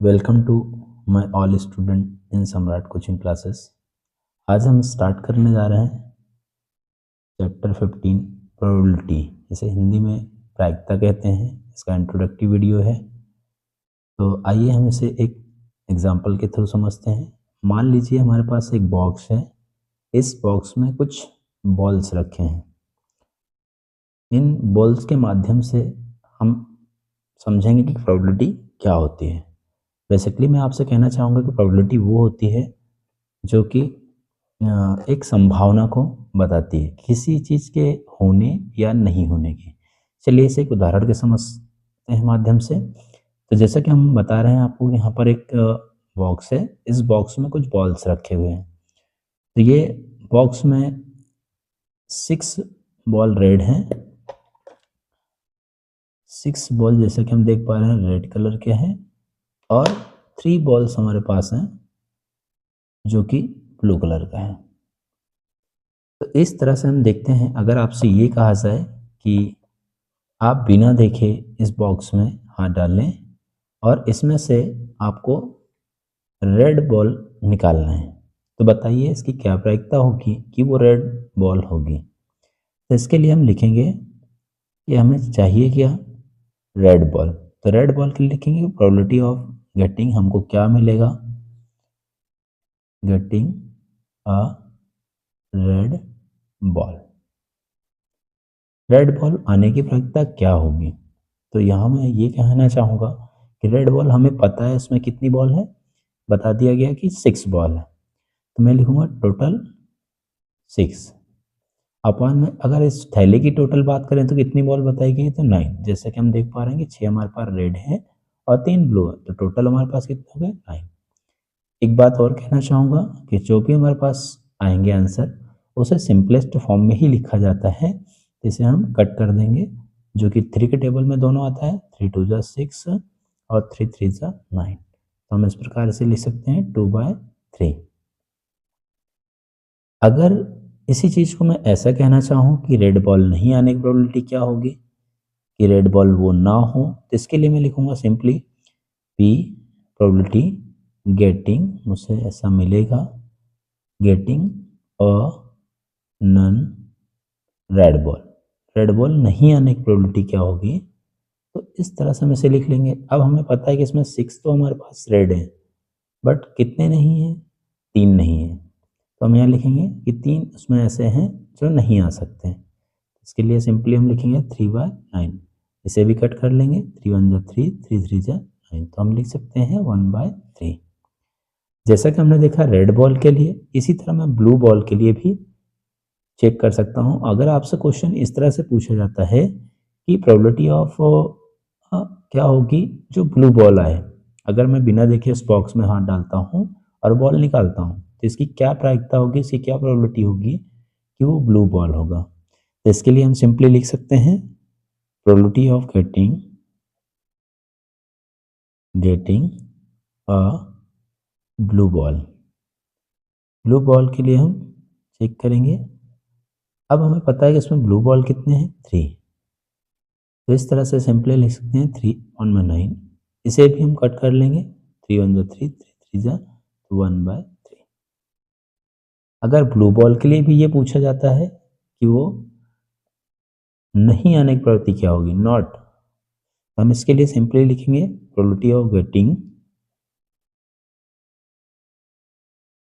Welcome to my all student in Samrat coaching classes. आज हम start करने जा रहे हैं चैप्टर 15 प्रोबेबिलिटी, इसे हिंदी में प्रायिकता कहते हैं। इसका इंट्रोडक्टिव वीडियो है। तो आइए हम इसे एक एग्जांपल के थ्रू समझते हैं। मान लीजिए हमारे पास एक बॉक्स है। इस बॉक्स में कुछ बॉल्स रखे हैं। इन बॉल्स के माध्यम से हम समझेंगे कि प्रोबेबिलिटी क्या होती है। बेसिकली मैं आपसे कहना चाहूँगा कि प्रोबेबिलिटी वो होती है जो कि एक संभावना को बताती है किसी चीज़ के होने या नहीं होने की। चलिए इसे एक उदाहरण के समझते हैं माध्यम से। तो जैसा कि हम बता रहे हैं आपको, यहाँ पर एक बॉक्स है। इस बॉक्स में कुछ बॉल्स रखे हुए हैं। तो ये बॉक्स में 6 बॉल रेड हैं। 6 बॉल जैसा कि हम देख पा रहे हैं रेड कलर के हैं, और 3 बॉल्स हमारे पास हैं जो कि ब्लू कलर का है। तो इस तरह से हम देखते हैं, अगर आपसे ये कहा जाए कि आप बिना देखे इस बॉक्स में हाथ डाल लें और इसमें से आपको रेड बॉल निकालना है, तो बताइए इसकी क्या प्रायिकता होगी कि वो रेड बॉल होगी। तो इसके लिए हम लिखेंगे कि हमें चाहिए क्या, रेड बॉल। तो रेड बॉल के लिए लिखेंगे प्रोबेबिलिटी ऑफ गेटिंग, हमको क्या मिलेगा, गेटिंग अ रेड बॉल। रेड बॉल आने की प्रायिकता क्या होगी। तो यहाँ मैं ये कहना चाहूँगा कि रेड बॉल हमें पता है इसमें कितनी बॉल है, बता दिया गया कि 6 बॉल है। तो मैं लिखूँगा टोटल 6 अपॉन में, अगर इस थैले की टोटल बात करें तो कितनी बॉल बताई गई, तो 9। जैसे कि हम देख पा रहे हैं कि 6 हमारे पास रेड है और 3 ब्लू है, तो टोटल हमारे पास कितने हो गए, 9। एक बात और कहना चाहूँगा कि जो भी हमारे पास आएंगे आंसर, उसे सिंपलेस्ट फॉर्म में ही लिखा जाता है। इसे हम कट कर देंगे, जो कि 3 के टेबल में दोनों आता है। 3 2 जा 6 और 3 3 जा 9। तो हम इस प्रकार से लिख सकते हैं 2/3। अगर इसी चीज़ को मैं ऐसा कहना चाहूँ कि रेड बॉल नहीं आने की प्रोबेबिलिटी क्या होगी, कि रेड बॉल वो ना हो, तो इसके लिए मैं लिखूँगा सिंपली पी प्रोबेबिलिटी गेटिंग, मुझे ऐसा मिलेगा, getting a non red ball. Red ball नहीं आने की प्रोबेबिलिटी क्या होगी, तो इस तरह से हम इसे लिख लेंगे। अब हमें पता है कि इसमें 6 तो हमारे पास रेड है, बट कितने नहीं हैं, 3 नहीं है। तो हम यहाँ लिखेंगे कि 3 उसमें ऐसे हैं जो नहीं आ सकते। इसके लिए सिंपली हम लिखेंगे 3/9। इसे भी कट कर लेंगे, 3 1 जा 3, 3 3 जा 9। तो हम लिख सकते हैं 1/3। जैसा कि हमने देखा रेड बॉल के लिए, इसी तरह मैं ब्लू बॉल के लिए भी चेक कर सकता हूँ। अगर आपसे क्वेश्चन इस तरह से पूछा जाता है कि प्रोबेबिलिटी ऑफ क्या होगी जो ब्लू बॉल आए, अगर मैं बिना देखे इस बॉक्स में हाथ डालता हूँ और बॉल निकालता हूँ, तो इसकी क्या प्रायिकता होगी, इसकी क्या प्रोबेबिलिटी होगी कि वो ब्लू बॉल होगा। तो इसके लिए हम सिंपली लिख सकते हैं probability of getting a blue ball. Blue ball के लिए हम चेक करेंगे। अब हमें पता है कि इसमें ब्लू बॉल कितने हैं, 3। तो इस तरह से सिंपली लिख सकते हैं 3/9। इसे भी हम कट कर लेंगे, 3 1 जा 3, 3 3 जा 1/3। अगर ब्लू बॉल के लिए भी ये पूछा जाता है कि वो नहीं आने की प्रवृत्ति क्या होगी, नॉट, हम इसके लिए सिंपली लिखेंगे probability of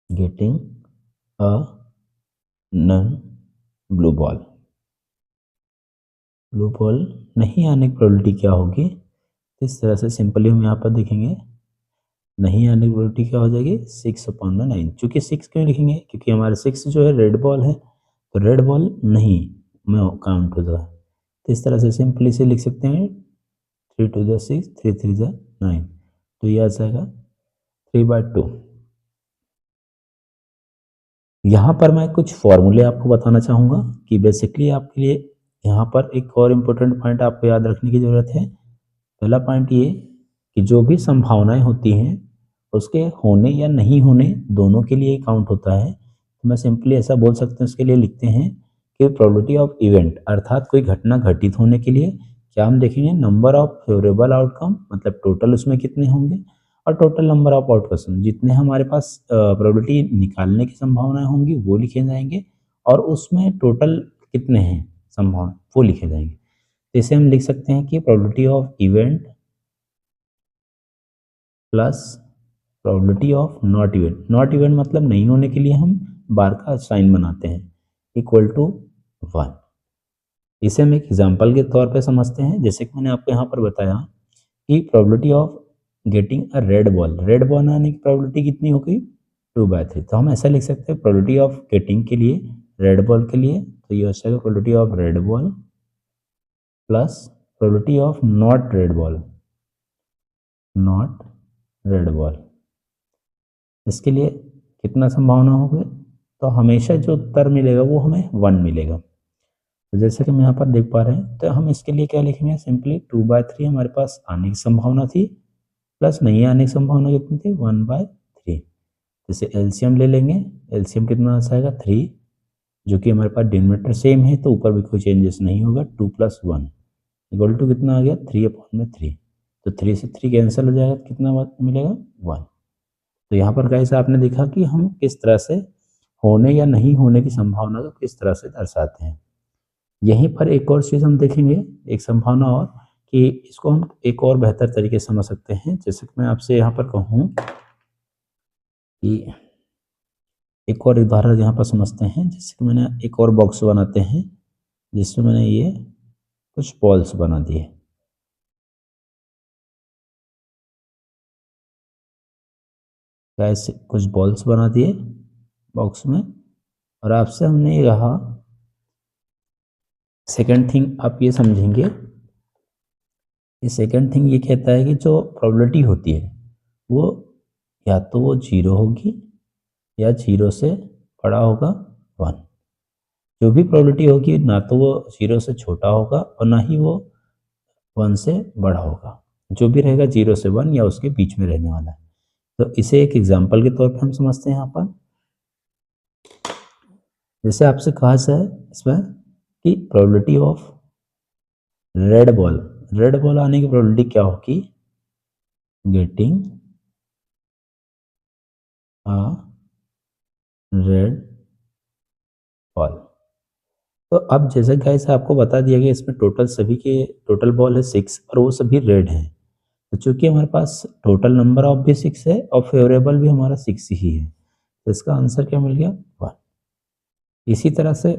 getting a non blue ball. Blue ball नहीं आने की प्रोबेबिलिटी क्या होगी, इस तरह से सिंपली हम यहाँ पर देखेंगे, नहीं आने की प्रोबेबिलिटी क्या हो जाएगी, 6/9। चूँकि 6 क्यों लिखेंगे, क्योंकि हमारे 6 जो है रेड बॉल है, तो रेड बॉल नहीं में काउंट हो जाए। तो इस तरह से सिंपली से लिख सकते हैं 3 2 जा 6, 3 3 जा 9। तो ये आ जाएगा 3/2। यहाँ पर मैं कुछ फॉर्मूले आपको बताना चाहूँगा कि बेसिकली आपके लिए यहाँ पर एक और इम्पोर्टेंट पॉइंट आपको याद रखने की ज़रूरत है। पहला पॉइंट ये कि जो भी संभावनाएं होती हैं उसके होने या नहीं होने दोनों के लिए काउंट होता है। तो मैं सिंपली ऐसा बोल सकते हैं, उसके लिए लिखते हैं कि प्रोबेबिलिटी ऑफ इवेंट, अर्थात कोई घटना घटित होने के लिए क्या हम देखेंगे, नंबर ऑफ फेवरेबल आउटकम, मतलब टोटल उसमें कितने होंगे, और टोटल नंबर ऑफ आउटकम, जितने हमारे पास प्रोबेबिलिटी निकालने की संभावनाएं होंगी वो लिखे जाएंगे, और उसमें टोटल कितने हैं संभावना वो लिखे जाएंगे। इसे हम लिख सकते हैं कि probability of event plus probability of not event. Not event मतलब नहीं होने के लिए हम बार का साइन बनाते हैं, इक्वल टू 1। इसे हम एक एग्जांपल के तौर पे समझते हैं। जैसे कि मैंने आपको यहाँ पर बताया कि probability of getting a red ball आने की प्रोबेबिलिटी कितनी हो गई, 2/3। तो हम ऐसा लिख सकते हैं प्रोबेबिलिटी ऑफ गेटिंग के लिए, रेड बॉल के लिए, तो ये हो जाएगा probability of red ball plus probability of not red ball. इसके लिए कितना संभावना होगी, तो हमेशा जो उत्तर मिलेगा वो हमें 1 मिलेगा। तो जैसे कि हम यहाँ पर देख पा रहे हैं, तो हम इसके लिए क्या लिखेंगे, सिंपली 2/3 हमारे पास आने की संभावना थी, प्लस नहीं आने की संभावना कितनी थी, 1/3। जैसे एलसीएम ले लेंगे, एलसीएम कितना आ जाएगा 3, जो कि हमारे पास डिनोमिनेटर सेम है तो ऊपर भी कोई चेंजेस नहीं होगा। 2 + 1 इक्वल टू कितना आ गया, 3/3। तो 3 से 3 कैंसिल हो जाएगा, कितना मिलेगा, 1। तो यहाँ पर गाइस आपने देखा कि हम किस तरह से होने या नहीं होने की संभावना को किस तरह से दर्शाते हैं। यहीं पर एक और चीज़ हम देखेंगे, एक संभावना और, कि इसको हम एक और बेहतर तरीके से समझ सकते हैं। जैसे कि मैं आपसे यहाँ पर कहूँ कि एक और उदाहरण यहाँ पर समझते हैं। जैसे कि मैंने एक और बॉक्स बनाते हैं जिसमें मैंने ये कुछ बॉल्स बना दिए, ऐसे कुछ बॉल्स बना दिए बॉक्स में, और आपसे हमने ये कहा, सेकंड थिंग आप ये समझेंगे, ये सेकंड थिंग ये कहता है कि जो प्रोबेबिलिटी होती है वो या तो वो 0 होगी या 0 से बड़ा होगा 1। जो भी प्रोबेबिलिटी होगी ना तो वो 0 से छोटा होगा और ना ही वो 1 से बड़ा होगा। जो भी रहेगा 0 से 1 या उसके बीच में रहने वाला है। तो इसे एक एग्जांपल के तौर पे हम समझते हैं यहाँ पर। जैसे आपसे कहा जाए इसमें कि प्रोबेबिलिटी ऑफ रेड बॉल आने की प्रोबेबिलिटी क्या होगी, गेटिंग अ रेड बॉल। तो अब जैसे गाइस आपको बता दिया गया, इसमें टोटल सभी के टोटल बॉल है 6 और वो सभी रेड हैं। तो चूंकि हमारे पास टोटल नंबर ऑफ भी 6 है और फेवरेबल भी हमारा 6 ही है, तो इसका आंसर क्या मिल गया, 1। इसी तरह से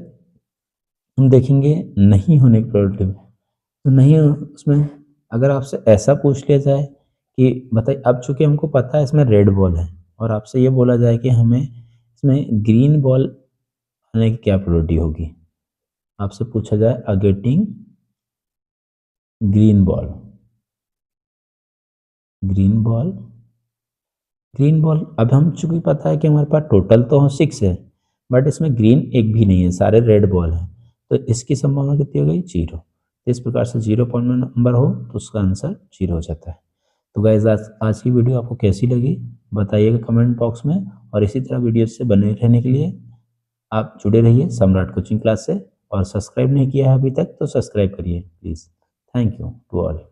हम देखेंगे नहीं होने की प्रोबेबिलिटी में। तो नहीं उसमें अगर आपसे ऐसा पूछ लिया जाए कि बताइए, अब चूंकि हमको पता है इसमें रेड बॉल है और आपसे ये बोला जाए कि हमें इसमें ग्रीन बॉल आने की क्या प्रोबेबिलिटी होगी, आपसे पूछा जाए अ गेटिंग ग्रीन बॉल। अब हम चूंकि पता है कि हमारे पास टोटल तो 6 है, बट इसमें ग्रीन एक भी नहीं है, सारे रेड बॉल हैं, तो इसकी संभावना कितनी हो गई, 0। इस प्रकार से 0 पॉइंट में नंबर हो तो उसका आंसर 0 हो जाता है। तो गाइज आज की वीडियो आपको कैसी लगी बताइएगा कमेंट बॉक्स में, और इसी तरह वीडियो से बने रहने के लिए आप जुड़े रहिए सम्राट कोचिंग क्लास से, और सब्सक्राइब नहीं किया है अभी तक तो सब्सक्राइब करिए please. Thank you to all.